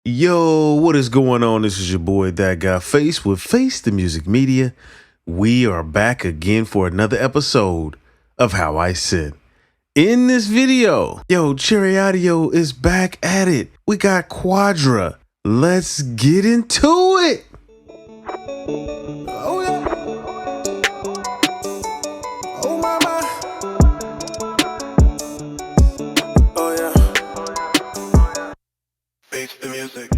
Yo, what is going on? This is your boy, ThatGuyFace with Face the Music Media. We are back again for another episode of How I Synth. In this video, Cherry Audio is back at it. We got Quadra. Let's get into it. Oh yeah. Oh my. Oh yeah. Face the music.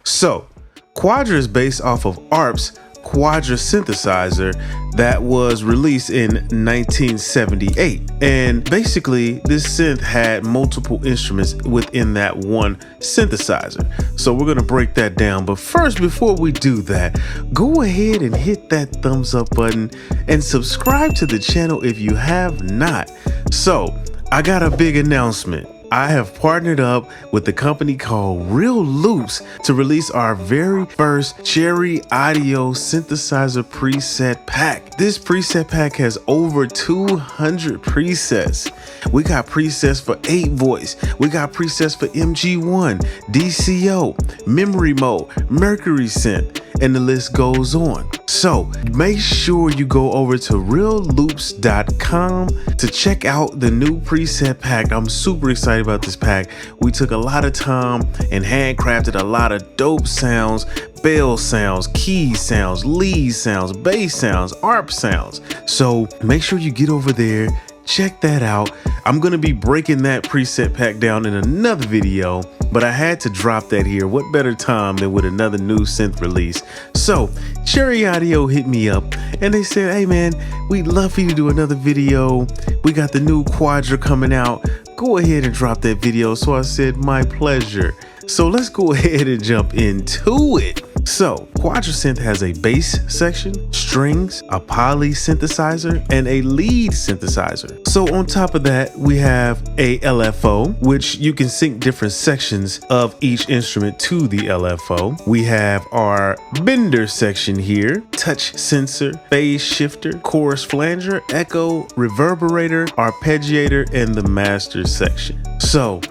So, Quadra is based off of ARP's Quadra Synthesizer that was released in 1978. And basically, this synth had multiple instruments within that one synthesizer. So we're gonna break that down. But first, before we do that, go ahead and hit that thumbs up button and subscribe to the channel if you have not. So, I got a big announcement. I have partnered up with the company called Real Loops to release our very first Cherry Audio Synthesizer preset pack. This preset pack has over 200 presets. We got presets for 8 voice. We got presets for MG1, DCO, memory mode, Mercury synth, and the list goes on. So make sure you go over to realloops.com to check out the new preset pack. I'm super excited about this pack. We took a lot of time and handcrafted a lot of dope sounds, bell sounds, key sounds, lead sounds, bass sounds, ARP sounds. So make sure you get over there, check that out. I'm gonna be breaking that preset pack down in another video, but I had to drop that here. What better time than with another new synth release? So Cherry Audio hit me up and they said, hey man, we'd love for you to do another video. We got the new Quadra coming out. Go ahead and drop that video. So I said, my pleasure. So let's go ahead and jump into it. So Quadra Synth has a bass section, strings, a poly synthesizer, and a lead synthesizer. So on top of that, we have a LFO, which you can sync different sections of each instrument to the LFO. We have our bender section here, touch sensor, phase shifter, chorus flanger, echo, reverberator, arpeggiator, and the master section. So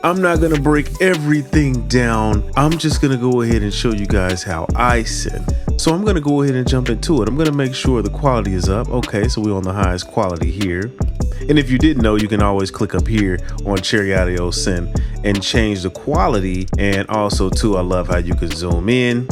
I'm not gonna break everything down. I'm just gonna go ahead and show you guys how I synth. So I'm gonna go ahead and jump into it. I'm gonna make sure the quality is up. Okay, so we're on the highest quality here. And if you didn't know, you can always click up here on Cherry Audio Synth and change the quality. And also too, I love how you can zoom in.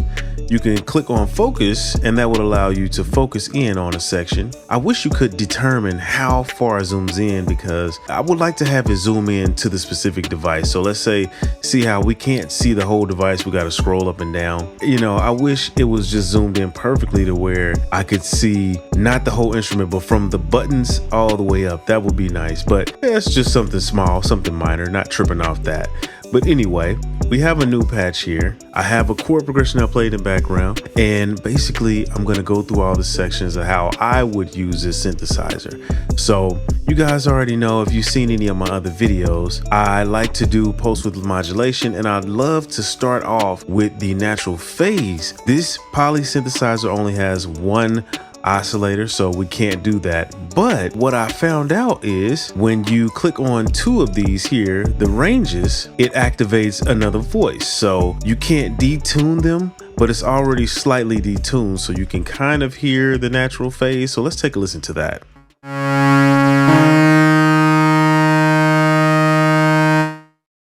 You can click on focus and that would allow you to focus in on a section. I wish you could determine how far it zooms in because I would like to have it zoom in to the specific device. So let's say, see how we can't see the whole device. We got to scroll up and down. You know, I wish it was just zoomed in perfectly to where I could see not the whole instrument, but from the buttons all the way up. That would be nice, but it's just something small, something minor, not tripping off that. But anyway, we have a new patch here. I have a chord progression I played in background, and basically I'm gonna go through all the sections of how I would use this synthesizer. So you guys already know, if you've seen any of my other videos, I like to do post width modulation, and I'd love to start off with the natural phase. This poly synthesizer only has one oscillator, so we can't do that. But what I found out is when you click on 2 of these here, the ranges, it activates another voice. So you can't detune them, but it's already slightly detuned, so you can kind of hear the natural phase. So let's take a listen to that.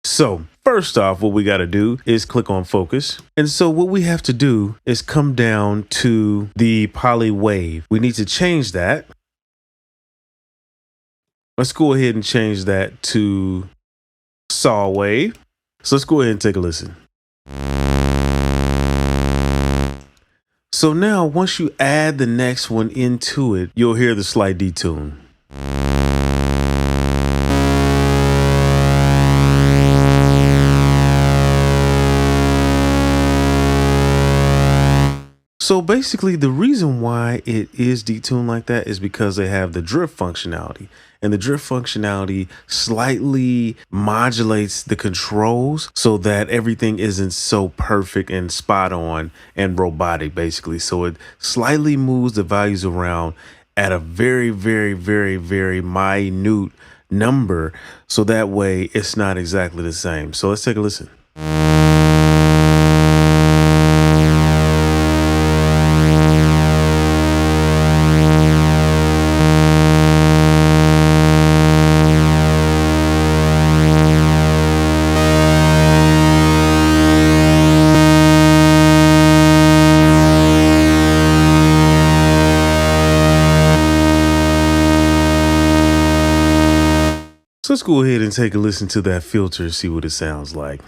So first off, what we got to do is click on focus. And so what we have to do is come down to the poly wave. We need to change that. Let's go ahead and change that to saw wave. So let's go ahead and take a listen. So now once you add the next one into it, you'll hear the slight detune. So basically the reason why it is detuned like that is because they have the drift functionality, and the drift functionality slightly modulates the controls so that everything isn't so perfect and spot on and robotic basically. So it slightly moves the values around at a very, very, very, very minute number. So that way it's not exactly the same. So let's take a listen. So let's go ahead and take a listen to that filter, see what it sounds like.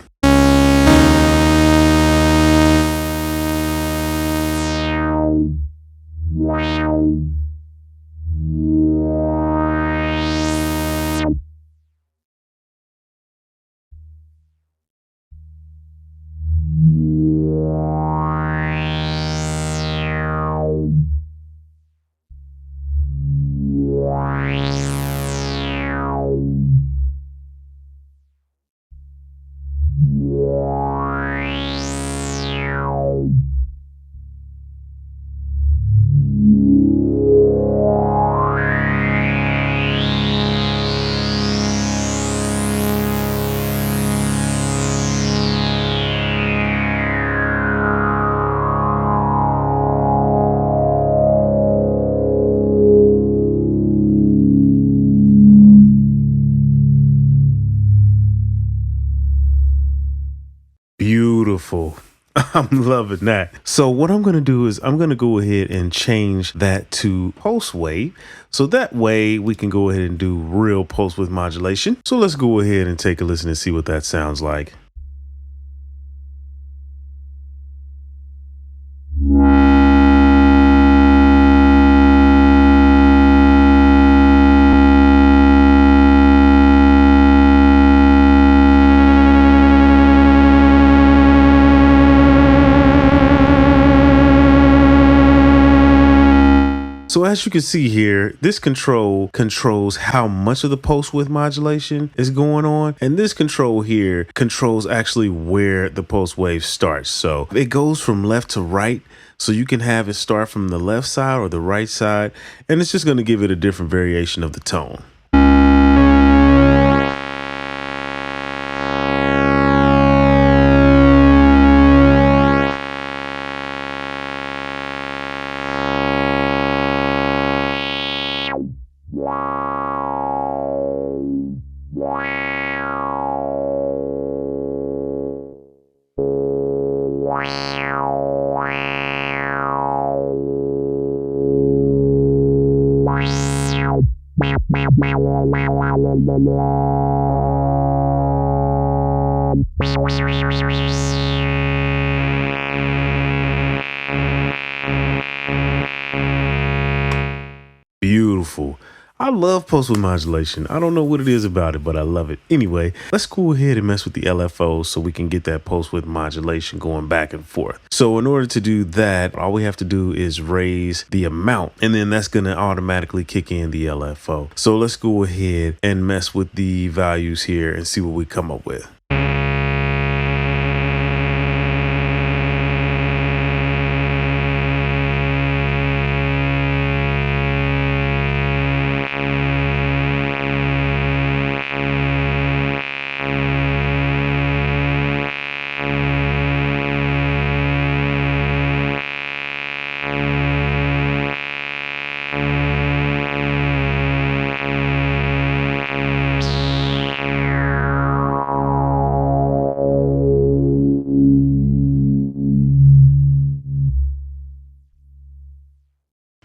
Beautiful. I'm loving that. So what I'm going to do is I'm going to go ahead and change that to pulse wave. So that way we can go ahead and do real pulse width modulation. So let's go ahead and take a listen and see what that sounds like. So as you can see here, this control controls how much of the pulse width modulation is going on. And this control here controls actually where the pulse wave starts. So it goes from left to right. So you can have it start from the left side or the right side. And it's just going to give it a different variation of the tone. Beautiful. I love pulse width modulation. I don't know what it is about it, but I love it. Anyway, let's go ahead and mess with the LFO so we can get that pulse width modulation going back and forth. So in order to do that, all we have to do is raise the amount, and then that's going to automatically kick in the LFO. So let's go ahead and mess with the values here and see what we come up with.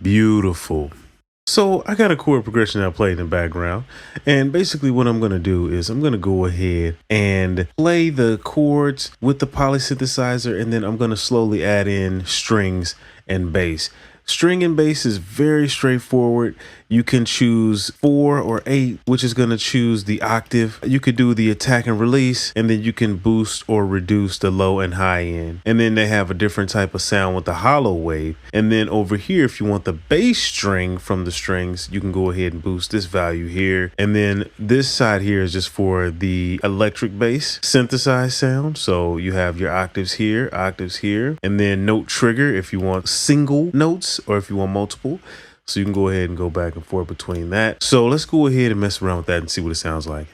Beautiful. So I got a chord progression I played in the background, and basically what I'm going to do is I'm going to go ahead and play the chords with the polysynthesizer, and then I'm going to slowly add in strings and bass. String and bass is very straightforward. You can choose 4 or 8, which is going to choose the octave. You could do the attack and release, and then you can boost or reduce the low and high end. And then they have a different type of sound with the hollow wave. And then over here, if you want the bass string from the strings, you can go ahead and boost this value here. And then this side here is just for the electric bass synthesized sound. So you have your octaves here, and then note trigger if you want single notes or if you want multiple. So you can go ahead and go back and forth between that. So let's go ahead and mess around with that and see what it sounds like.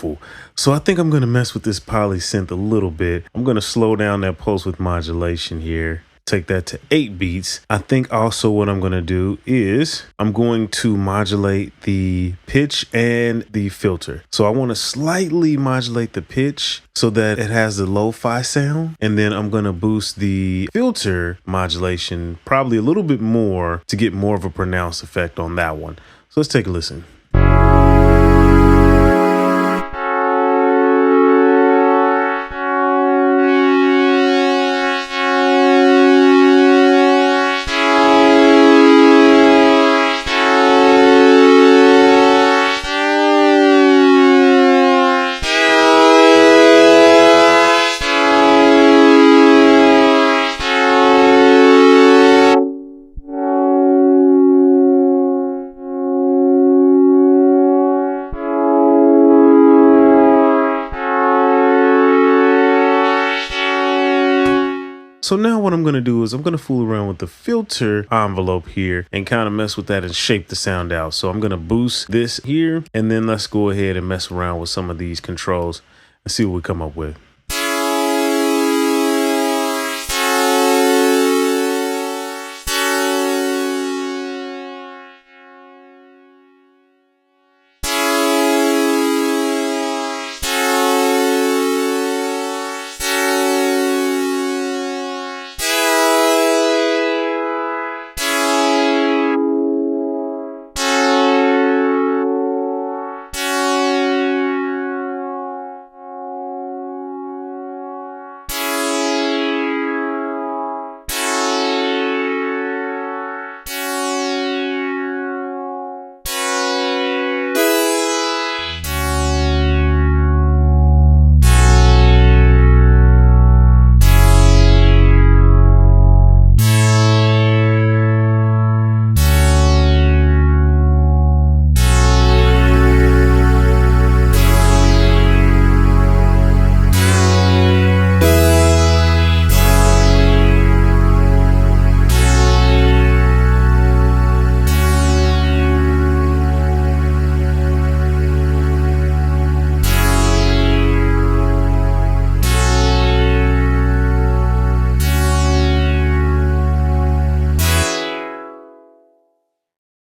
Beautiful. So I think I'm going to mess with this poly synth a little bit. I'm going to slow down that pulse width modulation here. Take that to 8 beats. I think also what I'm going to do is I'm going to modulate the pitch and the filter. So I want to slightly modulate the pitch so that it has the lo-fi sound. And then I'm going to boost the filter modulation probably a little bit more to get more of a pronounced effect on that one. So let's take a listen. So now what I'm going to do is I'm going to fool around with the filter envelope here and kind of mess with that and shape the sound out. So I'm going to boost this here, and then let's go ahead and mess around with some of these controls and see what we come up with.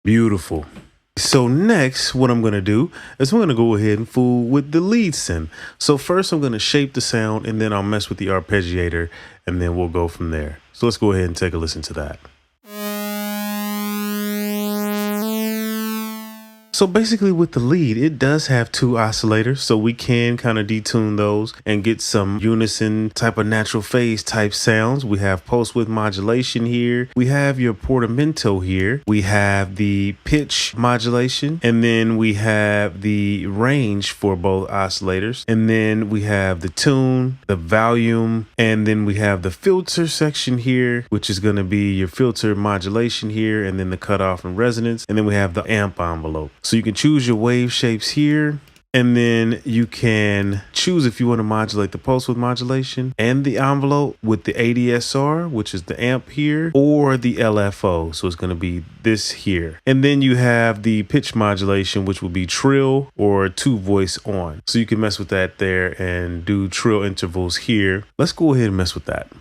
Beautiful. So next, what I'm going to do is I'm going to go ahead and fool with the lead synth. So first I'm going to shape the sound, and then I'll mess with the arpeggiator, and then we'll go from there. So let's go ahead and take a listen to that. So basically with the lead, it does have 2 oscillators, so we can kind of detune those and get some unison type of natural phase type sounds. We have pulse width modulation here. We have your portamento here. We have the pitch modulation, and then we have the range for both oscillators. And then we have the tune, the volume, and then we have the filter section here, which is going to be your filter modulation here, and then the cutoff and resonance. And then we have the amp envelope. So you can choose your wave shapes here, and then you can choose if you want to modulate the pulse width modulation and the envelope with the ADSR, which is the amp here, or the LFO. So it's going to be this here. And then you have the pitch modulation, which will be trill or 2 voice on. So you can mess with that there and do trill intervals here. Let's go ahead and mess with that.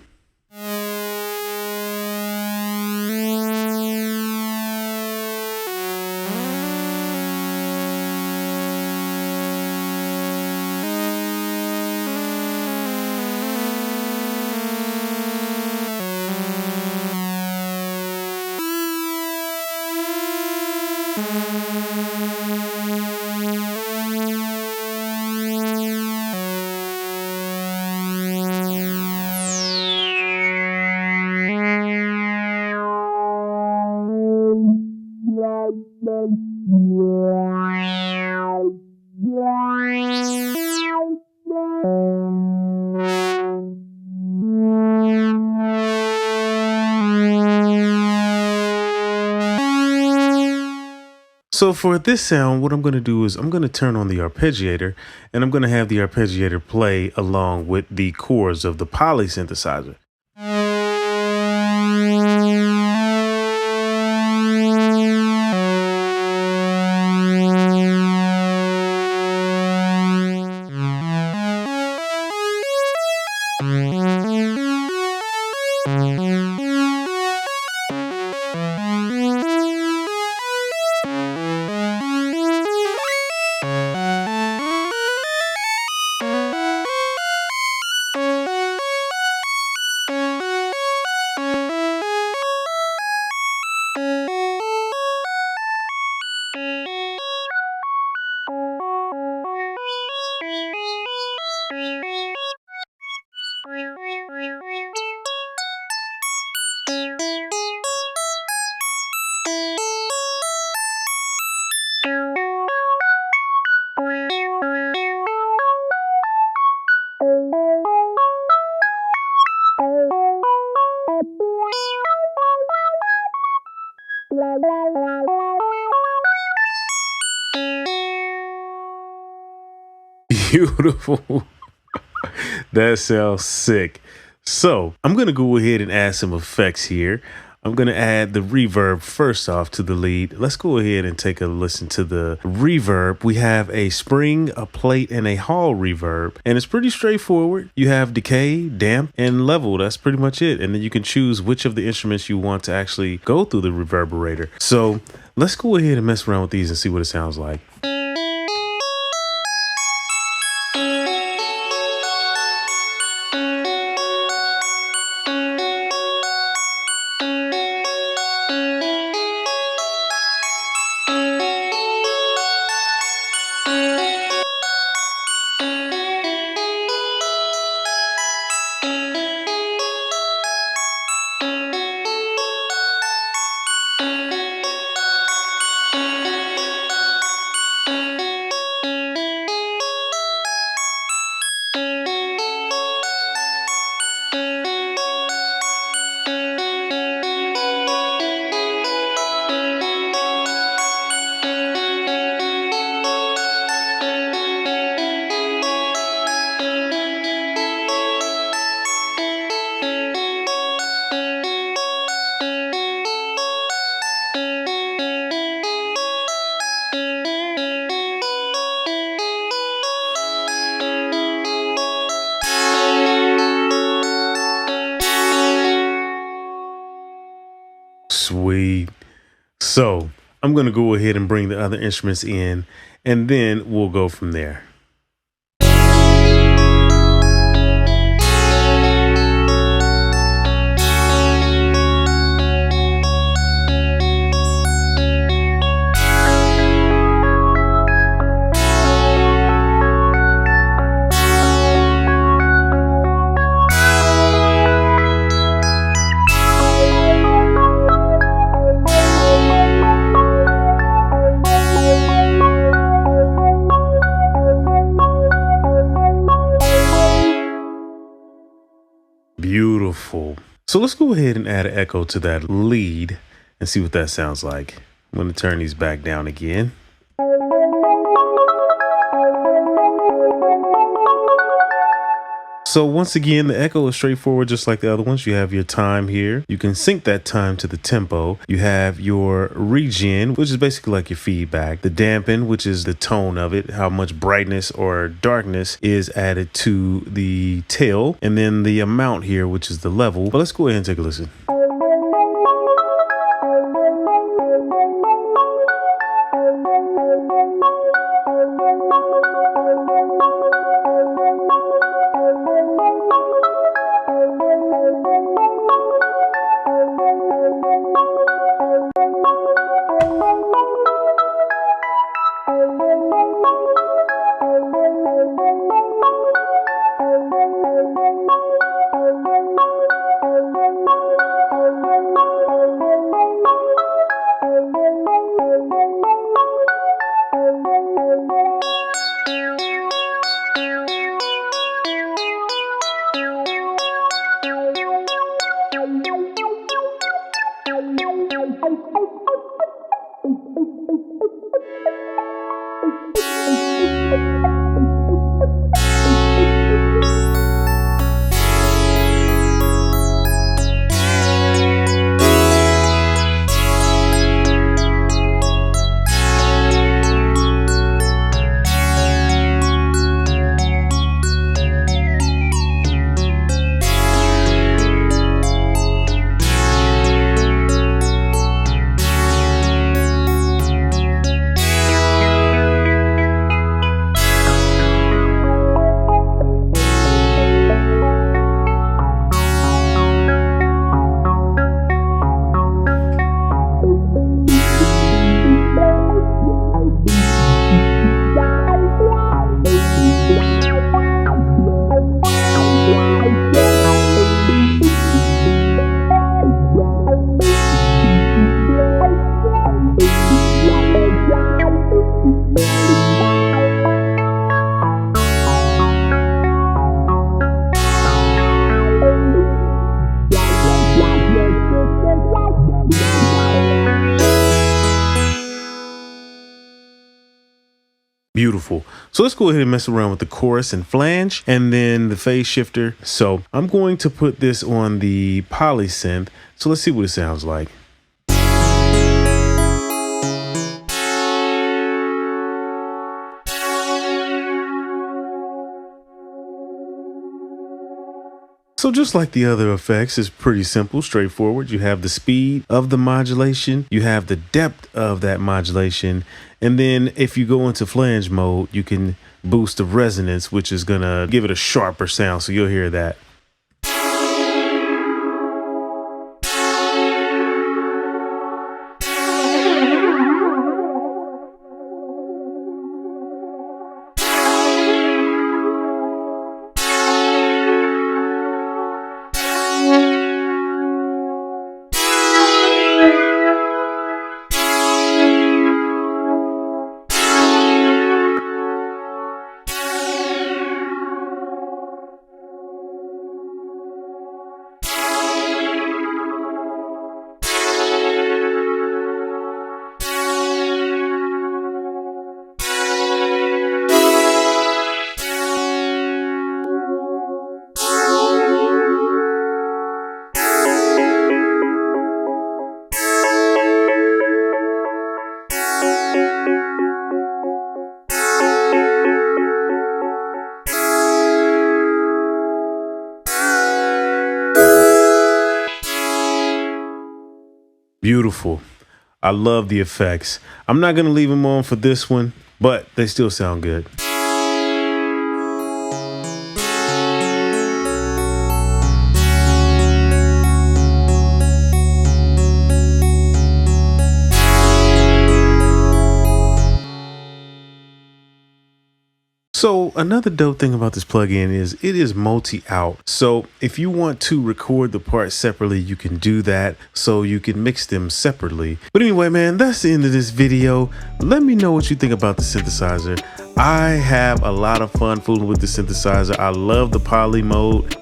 So for this sound, what I'm going to do is I'm going to turn on the arpeggiator, and I'm going to have the arpeggiator play along with the chords of the poly synthesizer. Beautiful. That sounds sick. So I'm going to go ahead and add some effects here. I'm going to add the reverb first off to the lead. Let's go ahead and take a listen to the reverb. We have a spring, a plate, and a hall reverb. And it's pretty straightforward. You have decay, damp, and level. That's pretty much it. And then you can choose which of the instruments you want to actually go through the reverberator. So let's go ahead and mess around with these and see what it sounds like. Sweet. So I'm going to go ahead and bring the other instruments in, and then we'll go from there. Beautiful. So let's go ahead and add an echo to that lead and see what that sounds like. I'm going to turn these back down again. So once again, the echo is straightforward, just like the other ones. You have your time here. You can sync that time to the tempo. You have your regen, which is basically like your feedback. The dampen, which is the tone of it, how much brightness or darkness is added to the tail. And then the amount here, which is the level. But let's go ahead and take a listen. Beautiful. So let's go ahead and mess around with the chorus and flange and then the phase shifter. So I'm going to put this on the poly synth. So let's see what it sounds like. So just like the other effects, it's pretty simple, straightforward. You have the speed of the modulation, you have the depth of that modulation, and then if you go into flange mode, you can boost the resonance, which is gonna give it a sharper sound, so you'll hear that. Beautiful. I love the effects. I'm not going to leave them on for this one, but they still sound good. So another dope thing about this plugin is it is multi-out. So if you want to record the parts separately, you can do that. So you can mix them separately. But anyway, man, that's the end of this video. Let me know what you think about the synthesizer. I have a lot of fun fooling with the synthesizer. I love the poly mode,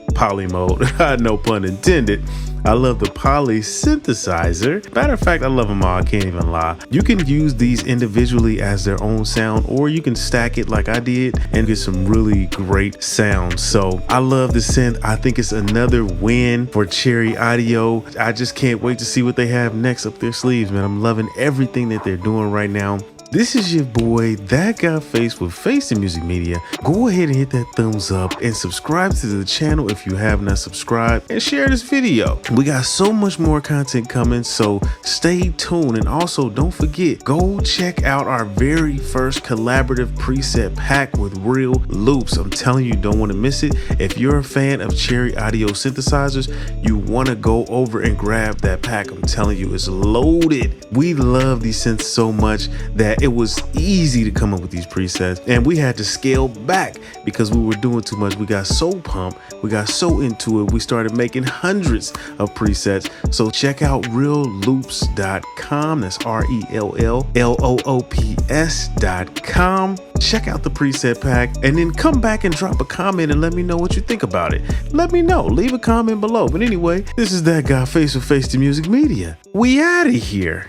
no pun intended. I love the poly synthesizer. Matter of fact, I love them all, I can't even lie. You can use these individually as their own sound, or you can stack it like I did and get some really great sounds. So I love the synth. I think it's another win for Cherry Audio. I just can't wait to see what they have next up their sleeves, man. I'm loving everything that they're doing right now. This is your boy, ThatGuyFace with Face the Music Media. Go ahead and hit that thumbs up and subscribe to the channel if you have not subscribed, and share this video. We got so much more content coming, so stay tuned. And also don't forget, go check out our very first collaborative preset pack with real loops. I'm telling you, don't want to miss it. If you're a fan of Cherry Audio synthesizers, you want to go over and grab that pack. I'm telling you, it's loaded. We love these synths so much that it was easy to come up with these presets, and we had to scale back because we were doing too much. We got so pumped, we got so into it, we started making hundreds of presets. So check out realloops.com. that's RELLLOOPS.com. check out the preset pack, and then come back and drop a comment and let me know what you think about it. Let me know, leave a comment below. But anyway, this is ThatGuyFace with Face the Music Media. We out of here.